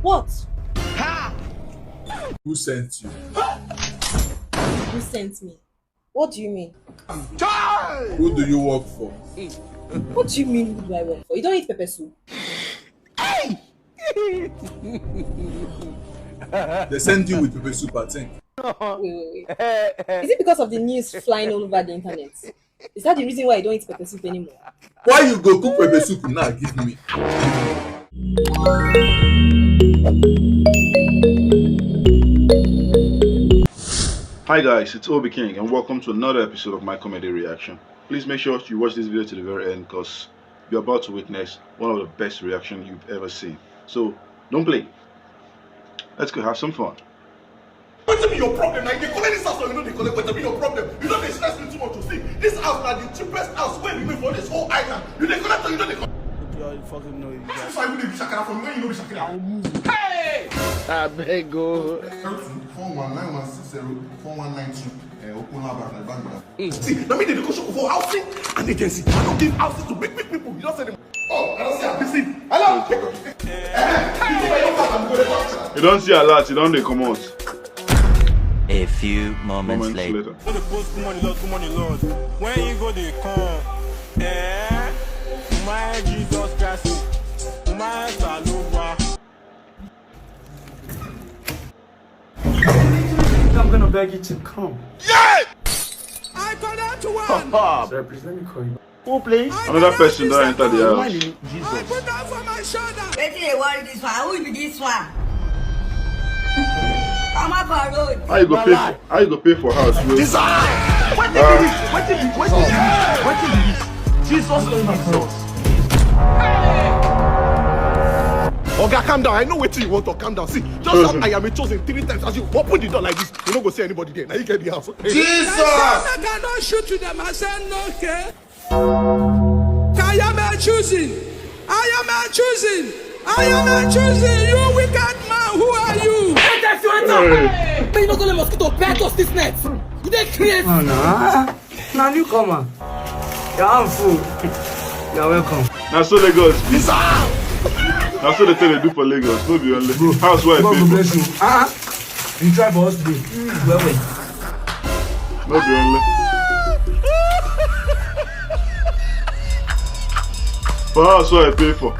What? Ha! Who sent you? Who sent me? What do you mean? Who do you work for? What do you mean, who do I work for? You don't eat pepper soup. Hey! They sent you with pepper soup, I think. Wait. Is it because of the news flying all over the internet? Is that the reason why you don't eat pepper soup anymore? Why you go cook pepper soup now? Give me. Hi guys, it's OBIKING and welcome to another episode of my comedy reaction. Please make sure you watch this video to the very end because you're about to witness one of the best reactions you've ever seen. So don't play. Let's go have some fun. What's be your problem? Like they collect this house, you know they collect. What's be your problem? You know they stress me too much to see. This house now the cheapest house where we made for this whole island. You they collect or you know they collect. You fucking know you guys. So I will be shakara from when you know be shakara. I'll move. Hey! I beg go. 419 open Lamba and Balo. See, now me they go shop for housing and agency. I don't give houses to big people. You don't say them. Oh, I don't see a busy. Hello. You don't see a lot, you don't they come out. A few moments later. Good morning, Lord. When you go, they come. My Jesus Christ. My Saluba. I'm gonna beg you to come. Yeah! I got out to one. Represent me, Corey. Who please? Another person that entered the house. I put down for my shoulder. Wait till they want this one. Who will be this one? Come up for road. How you go pay for house? What did Jesus Jesus. Oga, calm down. I know what you want to calm down. See, just as I am chosen 3 times as you open the door like this, you don't go see anybody there. Now you get the house. Jesus! I cannot shoot to them. I said no, okay? I am choosing. You wicked man. Who are you? But you not gonna let mosquito bite us this net. You dey create. Oh no. Now you come on. You're full. You're welcome. Now so Lagos. That's what they tell they do for Lagos. No be only house where I pay for. Bless you. You try for us today. Well. No be only. For house where I pay for.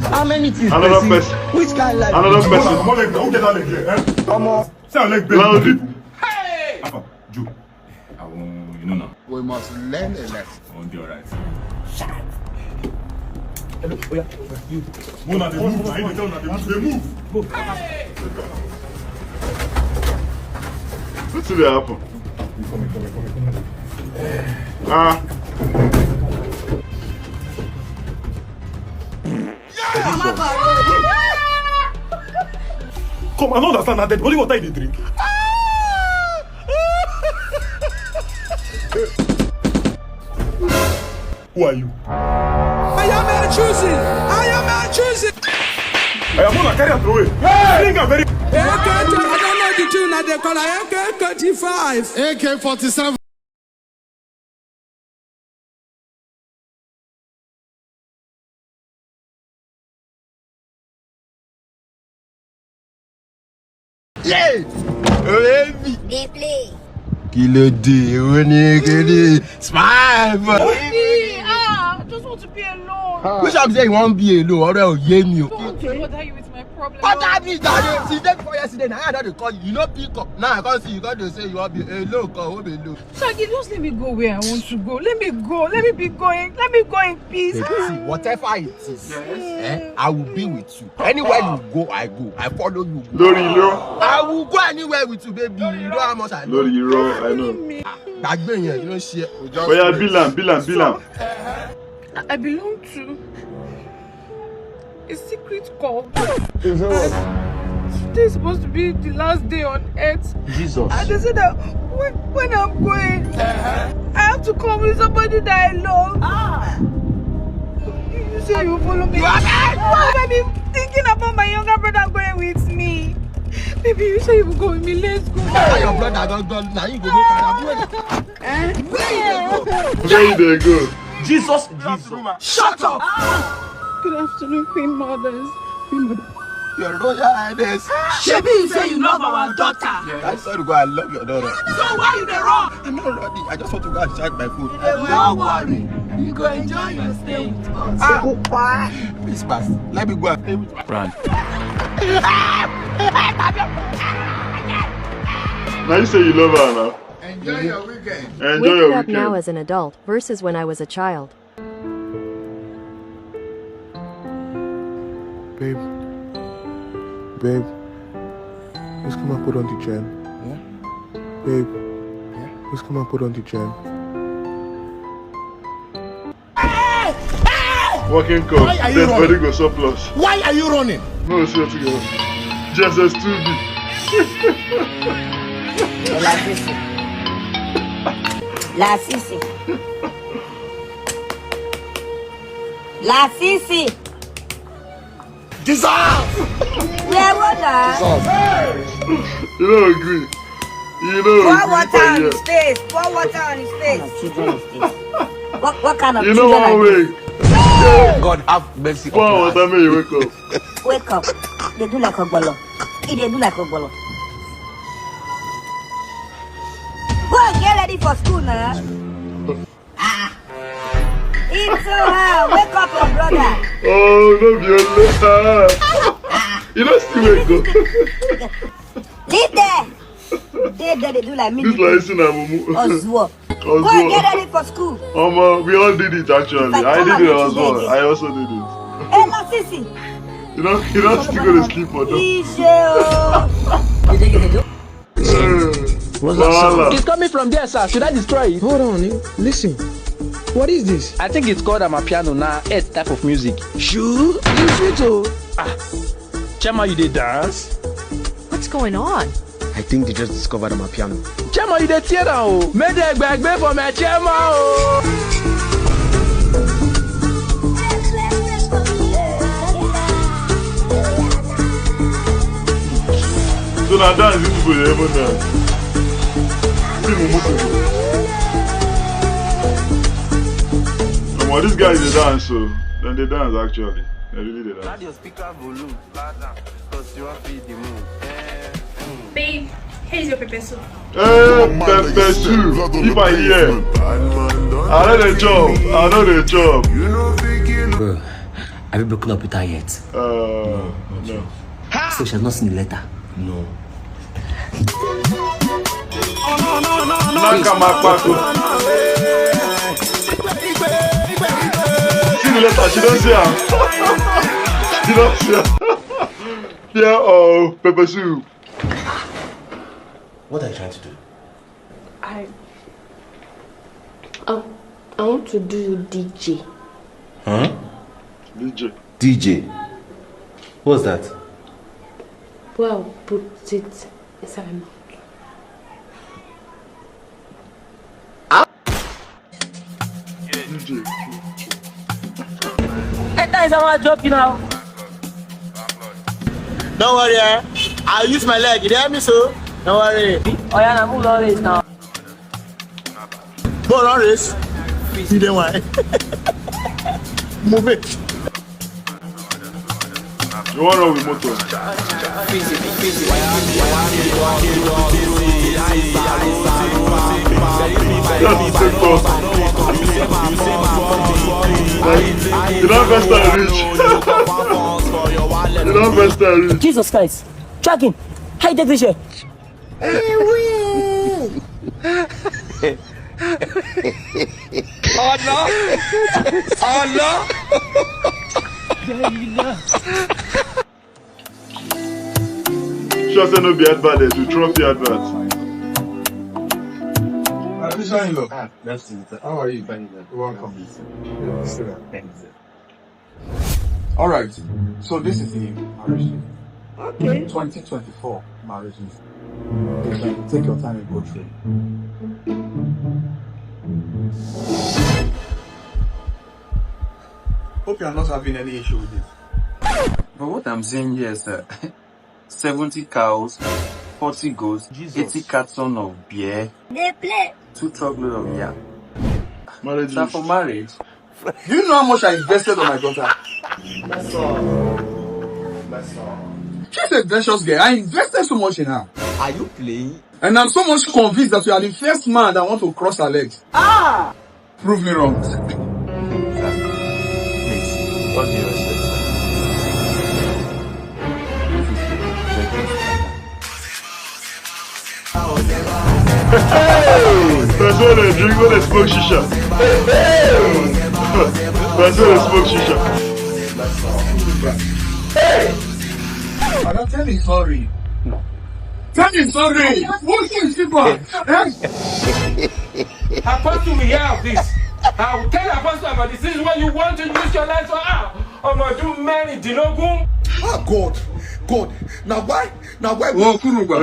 How many things? Another person. Which guy like? Another person. Come on, who get that leg here? Come on. Say our leg big. Hey! Joe. You know now. We must learn a lesson. I won't be alright. Hello. Oh yeah. You. Move now, they move. They move. Go. What's the happen? Come up for road. Come, I don't understand that. Only water you drink. Who are you? I am choosing. I am gonna carry her away. Bring her very. I don't know the tune that they call AK-35. AK-47. Yeah. They play. Kilo D. Smile. I just want to be alone. Which I'm saying you won't be alone. Or else you me. I don't want to bother you with my problem. What that is that? Since day before yesterday, now I don't call you. You know pick up. Now I can't see you. Got to say you want to be alone. Come be alone. Shaggy, just let me go where I want to go. Let me go. Let me be going. Let me go in peace. See, whatever it is, I will be with you. Anywhere you go, I go. I follow you. Lori Iro. I will go anywhere with you, baby. You know how much I love. Lori Iro, I know. Back then, you don't share. Oh yeah, Bilam. I belong to a secret cult. Today is supposed to be the last day on earth. Jesus. And they said that when I'm going, I have to come with somebody that I love. You say you follow me. Why am I thinking about my younger brother going with me? Baby, you say you will go with me. Let's go. Now your brother don't go. Now you go make an Where they go? Jesus. Shut up. Good afternoon, Queen Mothers. Your Royal Highness. Shebi, you say you love our daughter. Yeah, I swear to God, I love your daughter. So why you dey run? I'm not ready. I just want to go and check my food. Don't worry. You go enjoy your stay with us. Please pass. Let me go and stay with you. Run. Now you say you love her now. Enjoy your weekend. Enjoy Waking your up weekend. now as an adult versus when I was a child. Babe, let's come and put on the gem. Yeah? Babe, let's come and put on the gem. Walking cup. Why are you Then running? body go surplus. Why are you running? No, see what together. Jesus 2B. Lasisi. Lasisi. Lasisi. Dissolve! Where water? You don't agree. You don't Pour agree water for on here. his face. Pour water on his face. What kind of You know children one are way. God have mercy Pour upon us. water make you wake up. Wake up. They do like a bolo. They do like a bolo. Go and get ready for school now. Into her. Wake up your brother. Oh, no, be only. You don't still wake up. Leave there. They do like me. This like sin and mumu. Oswo. Go and get ready for school. We all did it actually. Like, I come did and it do as well. today. I also did it. Hey, Lasisi. You don't still go to sleep for them. Voila. It's coming from there, sir. Should I destroy it? Hold on, listen. What is this? I think it's called amapiano now. Eighth type of music. Sure? You sweet oh. Chema, you dey dance? What's going on? I think they just discovered my piano. Chema, you dey tear down? Oh, make the bag for my Chema. Oh. So now dance these people they even dance. See mumu people. And what these guys they dance so then they dance actually. They really they dance. Your speaker volume, because you want to feed the moon. Babe, here's your pepper soup. Pepper soup. If I hear, I know the job. Bro, have you broken up with her yet? No. So she has not seen the letter? No. See the letter, she don't see her. She don't see her. Yeah, oh, pepper soup. What are you trying to do? I want to do DJ. Huh? DJ. DJ? What's that? Well, put it inside my mouth. DJ. Hey, guys, I want to drop you now. Don't worry, I'll use my leg. You hear me, so? Don't worry. Oh, yeah, I'm moving on this now. Go on race. You don't want. Move it. You want to run with motor? You don't best reach. You don't best reach. Jesus Christ. Track him. How you take this shit? Oh no! Oh no! Sure say no be advert, you trophy advert. That's it. How are you, Benny? Welcome. Alright, so this is the marriage. Okay. 2024 marriages. Take your time and go through. Hope you are not having any issue with this. But what I'm saying here is that 70 cows, 40 goats, 80 cartons of beer, 2 truckloads of yam. Marriage. Is that for marriage? Do you know how much I invested on my daughter? That's all. That's all. She's a precious girl. I invested so much in her. Are you playing? And I'm so much convinced that you are the first man that want to cross her legs. Ah! Prove me wrong. Please, what do you expect? That's why they drink when they smoke shisha. That's why they smoke shisha. I don't tell me sorry. Tell me sorry. What is this one? Apostle will hear of this. I will tell Apostle about this. This is what you want to use your life for. I'm going to do many dinogun. Oh God, God. Now why? Oh,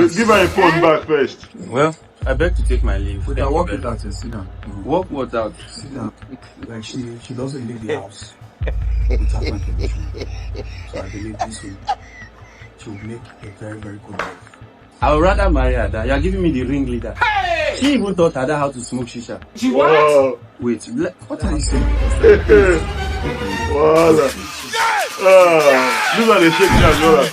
give her a phone back first. Well, I beg to take my leave. We can walk it out and sit down. Walk what out? Sit down. Like she doesn't leave the house without my permission. So I believe this will she will make a very, very good wife. I would rather marry Ada. You are giving me the ringleader. Hey! She even taught Ada how to smoke shisha. She what? Wait, what are you saying? Voila. These are the shake jams, brother.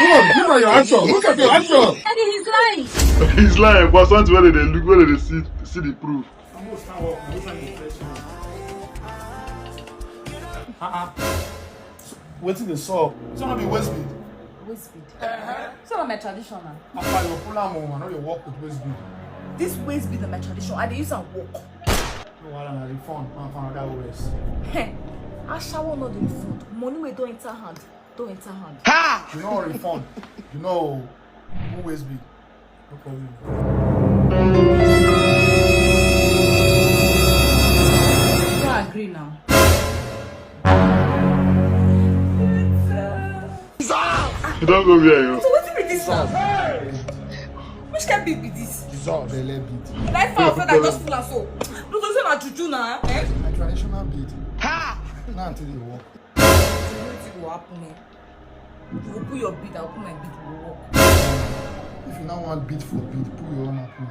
No, look at your action. Look at your action. He's lying. He's lying, but sometimes when they look, when they see the proof. What's in the saw? It's not be waist speed. Waist speed. It's not my traditional. I know you walk with waist speed. This waist speed is my tradition. I use and walk. No, I don't refund. I found that waist. Hey, I shower not the refund. Money we don't enter hand. Don't enter hand. Ha! You know refund. You know who waist speed. No problem. You don't agree now. You don't go there, yo. So what's with this one? Which can be with this? Dissolve the leg beat. Like for I just full and so. No, don't say na juju na. Eh? My traditional beat. Ha! Not until you walk. What will happen? You will put your beat, I'll put my beat, will walk. If you now want beat for beat, put your own up now.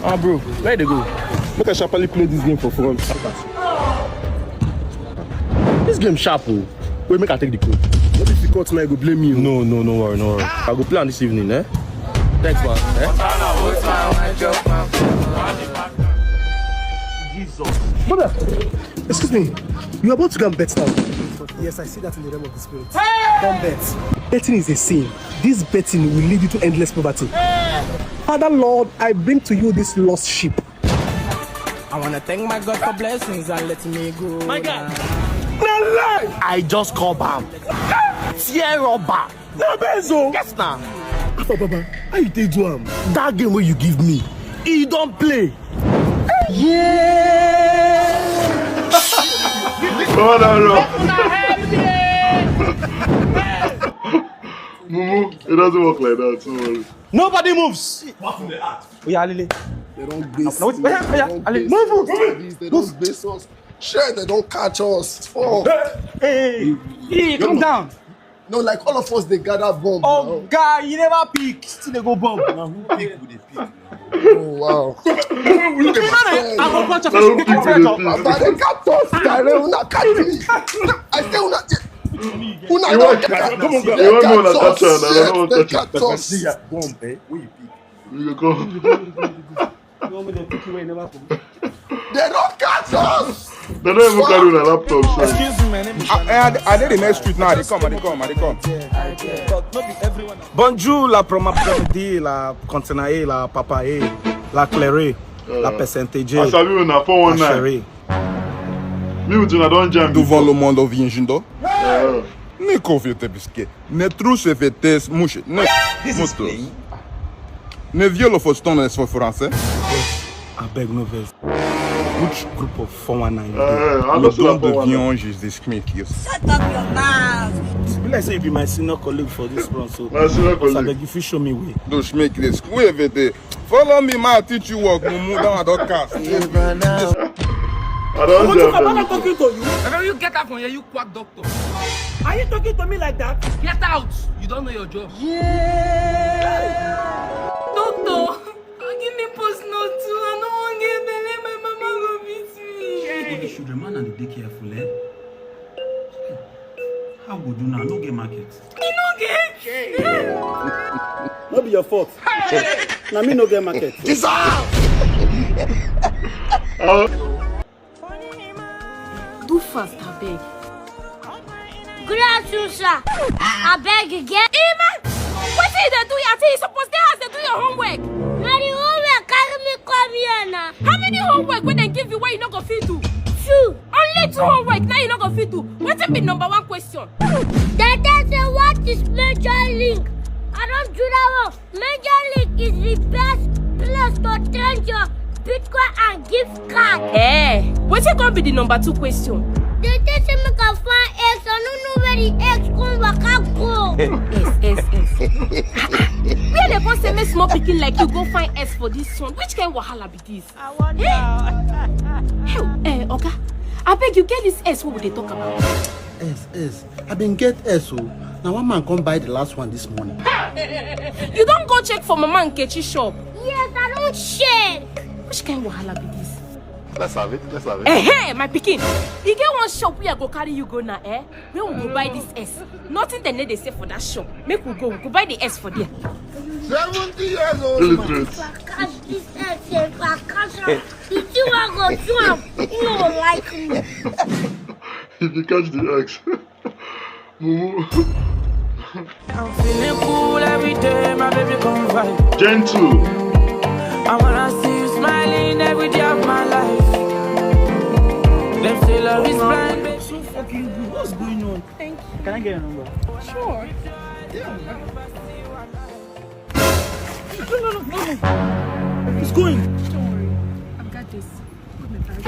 Ah, bro, where they go? Look at sharply play this game for fun. This game sharp, oh. Wait, make I take the code. Not difficult, now you go blame me. No worry, no worry. I go play on this evening, eh? Thanks, man. Jesus. Brother, excuse me. You're about to go and bet now. Yes, I see that in the realm of the spirit. Don't bet. Betting is a sin. This betting will lead you to endless poverty. Father Lord, I bring to you this lost sheep. I want to thank my God for blessings and let me go. My God. I just call Bam. Tear rubber. No, Benzo. Yes, now. Baba, how you take do am? That game where you give me, he don't play. Yeah. Oh, no. Mumu, it doesn't work like that. Don't worry. Nobody moves. We are Lily. They don't base us. Move. They don't base us. Sure, they don't catch us. Fuck. Hey, calm down. No, like all of us, they gather bomb. Oh, guy, you never pick. Still they go bomb. Now who pick with the pick? Oh, wow. Look at my I'm a bunch of Don't pick with the pick. But they catch us. They don't catch me. I say, una You want me to touch her? I don't want to touch her. Bomb, eh? Who you pick? You go. You want me to pick you where you never come? They don't catch us. They don't even carry a laptop, so. Excuse me, my name is Shank. I did the next street now. They come. Bonjour, la promapdi, la contenae, la papaye, la claire, la percentage, I sabi you na 419. Me with you, I don't jam. Devant le monde vindo. Ne conviete bisque. Ne trouche fetes mouche. Ne moto. Ne viole foston es for français. I beg no vex. Which group of 419? Le plan de viange is this make you. Shut up your mouth. Let's say you be my senior colleague for this run, so My senior colleague. I beg if you show me way. Those make this. We have the Follow me, man. Teach you work. Mumu down. I don't cast. I don't know. I'm talking to you. Can you get out from here, you quack doctor? Are you talking to me like that? Get out! You don't know your job. Yeah. Doctor, give me post note too. I don't want to get belly. My mama will beat me. You should remain and be careful, eh? How would you now? No get market. You no get. Not be your fault. Now me no get market. Do fast, I beg. Good afternoon, sir. I beg again. Hey, man! What did they do? I think you're supposed to ask them to do your homework. Now the homework carry me come here now. How many homework when they give you where you not going to fit to? 2. Only 2 homework, now you not going to fit to. What's the number 1 question? They say what is Major League? I don't do that one. Major League is the best place to trade your Bitcoin and gift card. Eh, what's it going to be the number 2 question? They say me can find X. I don't know where the X come back and go. S. Where they go say me small picking like you go find S for this one? Which kind of wahala be this? I wonder. Hey, okay. I beg you get this S. What would they talk about? S. I been get S. Now one man come buy the last one this morning. You don't go check for Mama and Kechi shop. Yes, I don't check. Which kind of wahala be this? Let's have it. Hey, my pikin. You get one shop where I go carry you go now, eh? Where we go buy this S. Nothing the need they say for that shop. Make we go buy the S for there. 70 years old man. If I catch this S, if I catch her, you see what I go do? You don't like me. If you catch the X, Mumu. I'm feeling cool every day, my baby come vibe. Gentuu. I wanna see you smiling every day of my life. Them say love is blind, baby. So fucking good. What's going on? Thank you. Can I get your number? Sure. No. It's going. Don't worry. I've got this. Put my bag.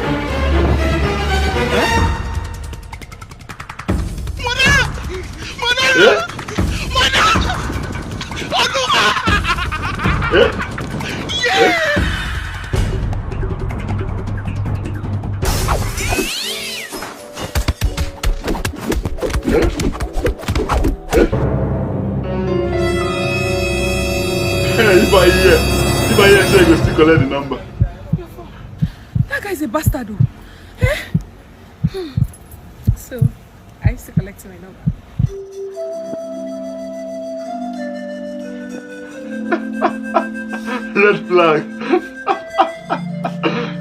If I hear, say you still collect the number. That guy's a bastard, though. So, I used to collect my number. Red flag.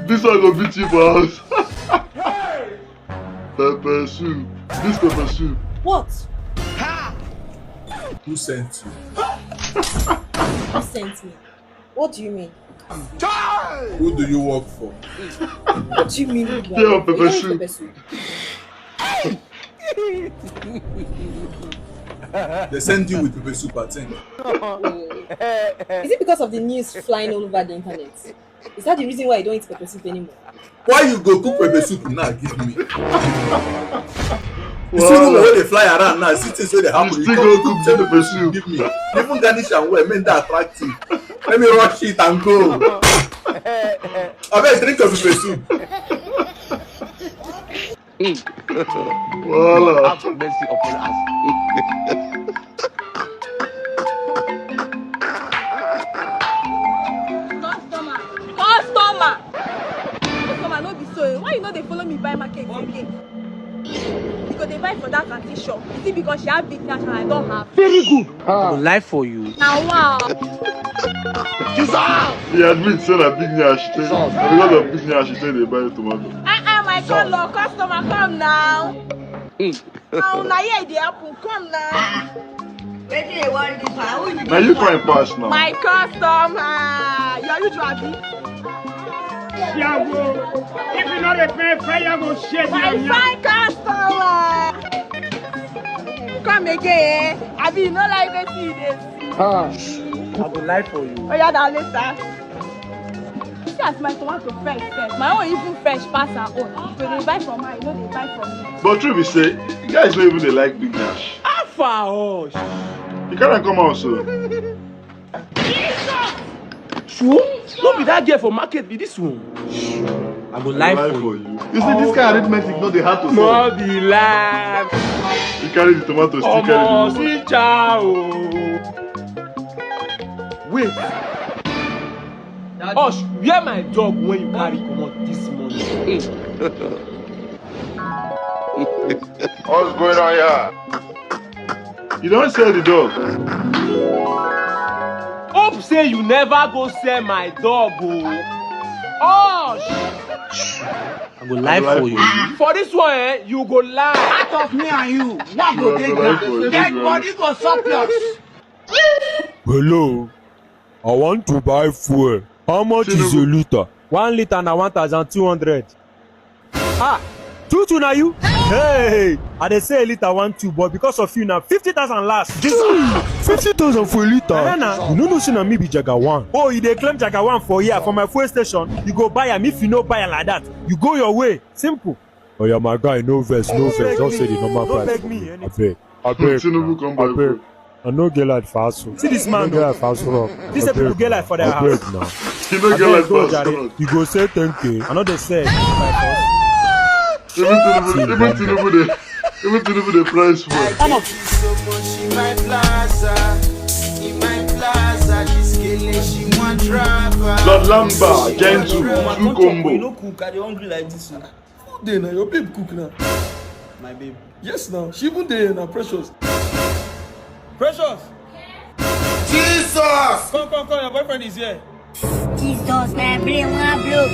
This one go beat you for house. Pepper soup. This pepper soup. What? Who sent you? Who sent me? What do you mean? Who do you work for? What do you mean? Yeah, pepper soup. They send you with pepper soup, I think. Is it because of the news flying all over the internet? Is that the reason why you don't eat pepper soup anymore? Why you go cook pepper soup now? Give me. You see where they fly around now, see things where they happen. You still go cook pepper soup. Give me. Even garnish and wear, make that attractive. Let me rush it and go. I better drink a pepper soup. Voila. Have mercy upon us. Customer, no be so. Why you know they follow me buy market again? Because they buy for that auntie shop. Is it because she have big cash and I don't have? Very good. I will lie for you. Now wow. He admits that big nyash. Because of big nyash, he said they buy tomato. My color customer, come now. Now here they happen. Come now. Now you find pass now. My customer. You driving? Yeah, bro. If you know the pay, you go share. My fine customer. Come again. I be no like to see this. I will lie for you. Oh yeah, that later. See as my tomato fresh. My own even fresh pass her own. If they buy from her, you know they buy from me. But true be say, you guys don't even they like big nyash. How far? You can't come out so. Sure? No be that girl for market, be this one. I go lie for you. You see, this kind of arithmetic, no, they have to solve. No be lie. You carry the tomatoes, you carry the see ciao. Wait. Osh, where my dog when you carry come out this morning? What's going on here? You don't sell the dog. Hope say you never go sell my dog, oh. I go lie for you. For this one, you go lie. Out of me and you. What go take that? Dead body go surplus. Hello, I want to buy fuel. How much is a liter? 1 liter na 1,200. Ah, 2 na you? Hey, I dey say a liter 1.2, but because of you now 50,000 last. 50,000 for a liter? You no know say na me be Jaga1. Oh, you dey claim Jaga1 for here for my fuel station. You go buy am. If you no buy am like that, you go your way. Simple. Oh yeah, my guy, no vex, no vex. Don't say the normal price. Don't beg me. I beg. Tinubu come by. I no get like fast. See this man. Get like fast rock. These people get like for their house. Now. You no get like fast rock. You go say 10K. I know they say. Even Tinubu the price for. Lord Lamba, Gentuu, two combo. You no cook, I dey hungry like this. Who dey now? Your babe cook now. My babe. Yes now. She even dey now. Precious. Precious. Jesus! Come. Your boyfriend is here. Jesus, everyone, bro.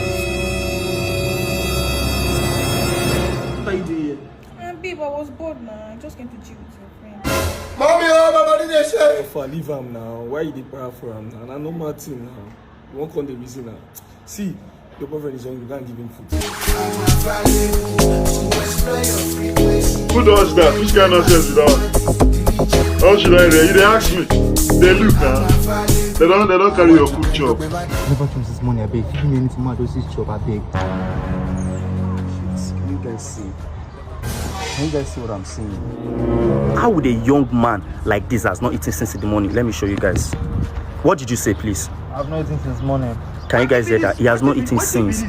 What are you doing here? Babe, I was bored now. I just came to chill with your friend. Mommy, oh, my body dey shake. If I leave him now, why you dey para for him now? And I know Martin now. You won't come the reason now. See, your boyfriend is hungry. You can't give him food. Who does that? Which kind of nonsense is that? How should I read? You dey ask me. They look now. They don't carry your food chop. Never choose this money, I beg. Give me anything more, those chop, I beg. Can you guys see? Can you guys see what I'm seeing? How would a young man like this has not eaten since the morning? Let me show you guys. What did you say, please? I've not eaten since morning. Can you guys hear that? He has not eaten since.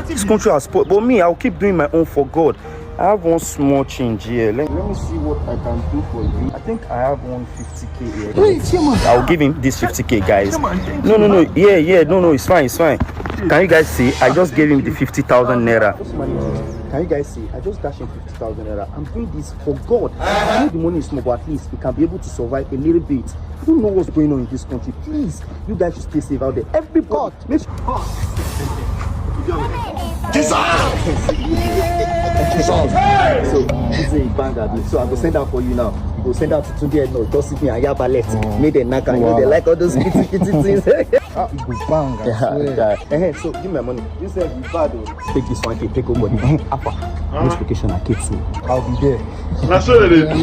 This country has spoiled. But me, I'll keep doing my own for God. I have one small change here. Let me see what I can do for you. I think I have 150K here. Wait, I'll give him this 50K, guys. No. Yeah, no, it's fine. Can you guys see? I just gave him the 50,000 naira. Can you guys see? I just dashed him 50,000 naira. I'm doing this for God. I know the money is small, but at least he can be able to survive a little bit. I don't know what's going on in this country. Please, you guys should stay safe out there. Everybody, make sure. So this is a banger, dude. So I go send out for you now. You go send out to Tunde no, just sit me and Yabalet. Made them knock and they like all those kitty things. You go bang, so give me my money. You said you bad. Take this one, take over the Alpha. Which location I keep so I'll be there. That's what they do.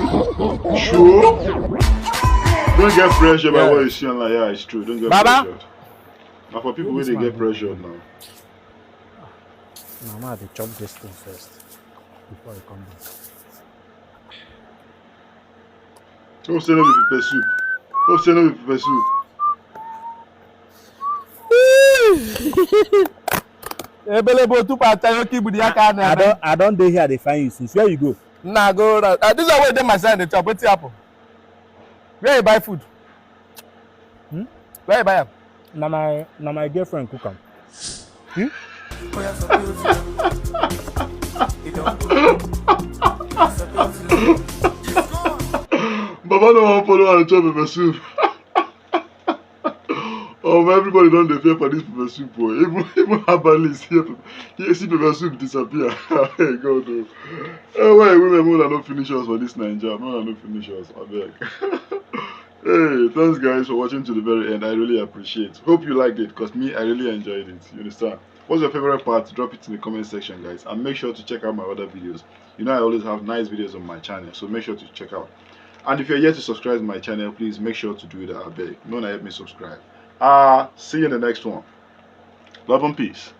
Sure. Don't get pressured by what you see on like, yeah, it's true. Don't get pressured. Now for people where they get pressured now. I'm gonna have to chop this thing first before I come back. Don't say no with pepper soup. Don't say no with pepper soup. I don't do here. They find you since. Where you go? Nah, go around. This is where they my son. They chop. What's happen? Where you buy food? Where you buy them? Na my girlfriend cook am. Baba no want follow and chop pepper soup. Everybody don't dey fear for this pepper soup, boy. Even herbalists here see pepper soup disappear. Hey God, no. Why women will not finish us for this Naija? No, not finish us. I beg. Hey, thanks guys for watching to the very end. I really appreciate. Hope you liked it, because me, I really enjoyed it. You understand? What's your favorite part? Drop it in the comment section, guys, and make sure to check out my other videos. You know I always have nice videos on my channel, so make sure to check out. And if you're yet to subscribe to my channel, please make sure to do that. I beg. No one help me subscribe. See you in the next one. Love and peace.